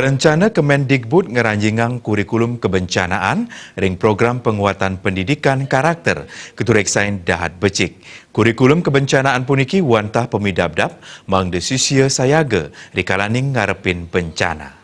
Perencana Kemendikbud ngeranjingang kurikulum kebencanaan ring program penguatan pendidikan karakter ketureksain dahat becik. Kurikulum kebencanaan puniki wantah pemidabdap mang desisia sayaga rikalaning ngarepin bencana.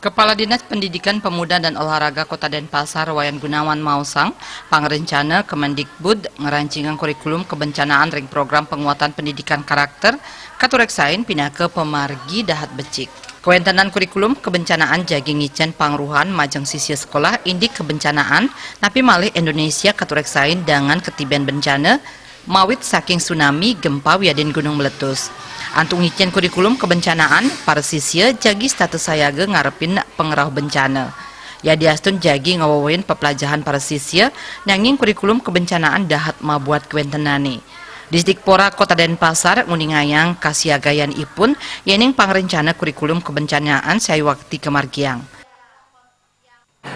Kepala Dinas Pendidikan Pemuda dan Olahraga Kota Denpasar Wayan Gunawan Mausang, Pangrencana Kemendikbud ngerancingan kurikulum kebencanaan ring program penguatan pendidikan karakter katureksain pindah ke pemargi dahat becik. Kewentenan kurikulum kebencanaan jagi ngicen pangruhan majeng sisia sekolah indik kebencanaan napi malih Indonesia katureksain dengan ketiban bencana mawit saking tsunami gempa wiadin gunung meletus. Antung ngicen kurikulum kebencanaan, para sisya jagi status sayaga ngarepin pengerah bencana. Ya diastun jagi ngawawain pepelajahan para sisya, nanging kurikulum kebencanaan dahat mabuat kewentenani. Disdikpora Kota Denpasar nguningayang kasiagayan ipun, yening pangrencana kurikulum kebencanaan saya waktu kemargiang.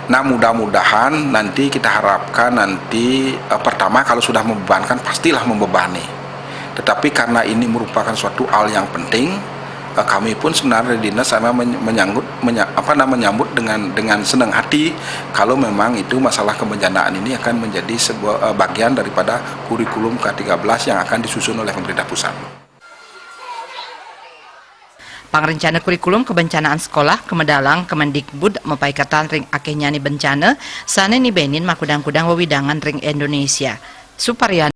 Nah, mudah-mudahan nanti kita harapkan nanti pertama kalau sudah membebankan pastilah membebani. Tetapi karena ini merupakan suatu hal yang penting, kami pun sebenarnya di dinas sama menyambut dengan senang hati kalau memang itu masalah kebencanaan ini akan menjadi sebuah bagian daripada kurikulum K13 yang akan disusun oleh pemerintah pusat. Pangrencana kurikulum kebencanaan sekolah Kemedalang Kemendikbud mepaikatan ring akeh nyani bencana sana ni benin makudang-kudang wewidangan ring Indonesia. Suparian